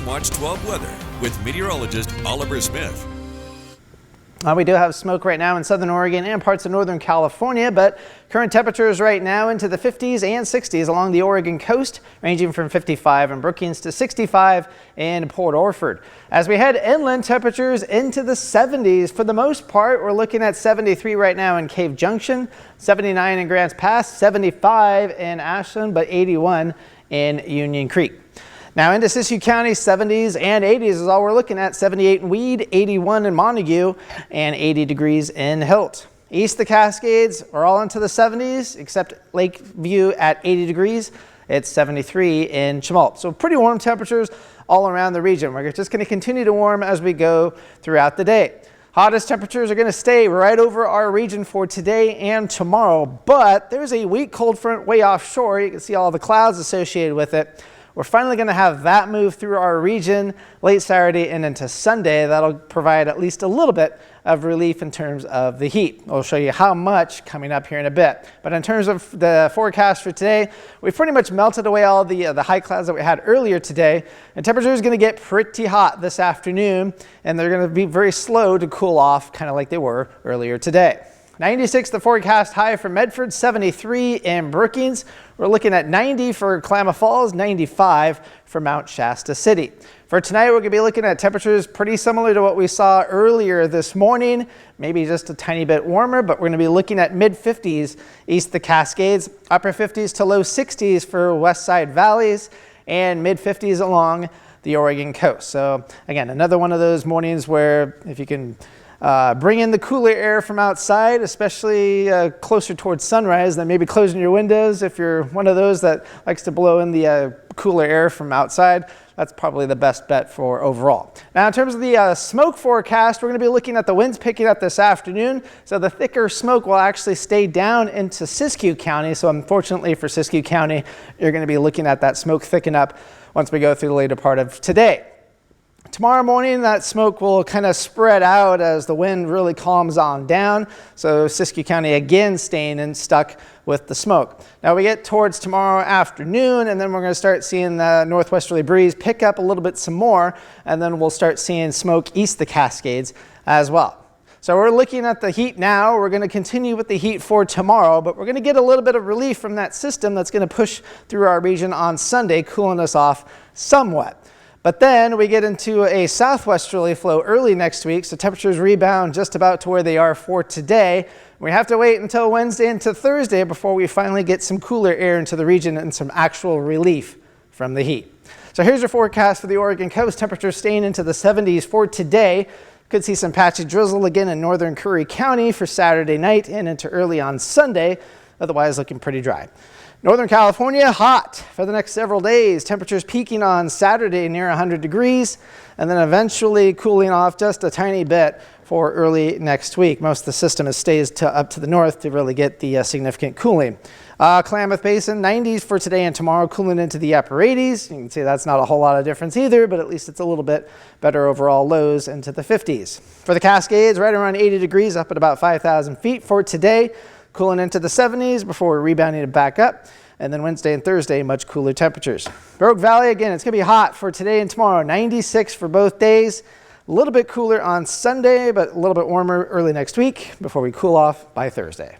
Watch 12 weather with meteorologist Oliver Smith. We do have smoke right now in southern Oregon and parts of northern California, but current temperatures right now into the 50s and 60s along the Oregon coast, ranging from 55 in Brookings to 65 in Port Orford. As we head inland, temperatures into the 70s. For the most part, we're looking at 73 right now in Cave Junction, 79 in Grants Pass, 75 in Ashland, but 81 in Union Creek. Now into Siskiyou County, 70s and 80s is all we're looking at. 78 in Weed, 81 in Montague, and 80 degrees in Hilt. East of the Cascades are all into the 70s, except Lakeview at 80 degrees. It's 73 in Chemult. So pretty warm temperatures all around the region. We're just going to continue to warm as we go throughout the day. Hottest temperatures are going to stay right over our region for today and tomorrow, but there's a weak cold front way offshore. You can see all the clouds associated with it. We're finally going to have that move through our region late Saturday and into Sunday. That'll provide at least a little bit of relief in terms of the heat. I'll show you how much coming up here in a bit. But in terms of the forecast for today, we've pretty much melted away all the high clouds that we had earlier today. And temperature is going to get pretty hot this afternoon, and they're going to be very slow to cool off, kind of like they were earlier today. 96 the forecast high for Medford, 73 in Brookings. We're looking at 90 for Klamath Falls, 95 for Mount Shasta City. For tonight, we're going to be looking at temperatures pretty similar to what we saw earlier this morning, maybe just a tiny bit warmer, but we're going to be looking at mid-50s east of the Cascades, upper 50s to low 60s for West Side Valleys, and mid-50s along the Oregon coast. So again, another one of those mornings where if you can bring in the cooler air from outside, especially closer towards sunrise, then maybe closing your windows if you're one of those that likes to blow in the cooler air from outside. That's probably the best bet for overall. Now, in terms of the smoke forecast, we're going to be looking at the winds picking up this afternoon. So the thicker smoke will actually stay down into Siskiyou County. So unfortunately for Siskiyou County, you're going to be looking at that smoke thicken up once we go through the later part of today. Tomorrow morning, that smoke will kind of spread out as the wind really calms on down. So Siskiyou County again staying stuck with the smoke. Now we get towards tomorrow afternoon, and then we're going to start seeing the northwesterly breeze pick up a little bit some more, and then we'll start seeing smoke east of the Cascades as well. So we're looking at the heat now. We're going to continue with the heat for tomorrow, but we're going to get a little bit of relief from that system that's going to push through our region on Sunday, cooling us off somewhat. But then we get into a southwesterly flow early next week, so temperatures rebound just about to where they are for today. We have to wait until Wednesday into Thursday before we finally get some cooler air into the region and some actual relief from the heat. So here's your forecast for the Oregon coast. Temperatures staying into the 70s for today. Could see some patchy drizzle again in northern Curry County for Saturday night and into early on Sunday. Otherwise looking pretty dry. Northern California, hot for the next several days. Temperatures peaking on Saturday near 100 degrees and then eventually cooling off just a tiny bit for early next week. Most of the system stays up to the north to really get the significant cooling. Klamath Basin, 90s for today and tomorrow, cooling into the upper 80s. You can see that's not a whole lot of difference either, but at least it's a little bit better overall. Lows into the 50s. For the Cascades, right around 80 degrees, up at about 5,000 feet for today. Cooling into the 70s before rebounding it back up. And then Wednesday and Thursday, much cooler temperatures. Rogue Valley, again, it's going to be hot for today and tomorrow. 96 for both days. A little bit cooler on Sunday, but a little bit warmer early next week before we cool off by Thursday.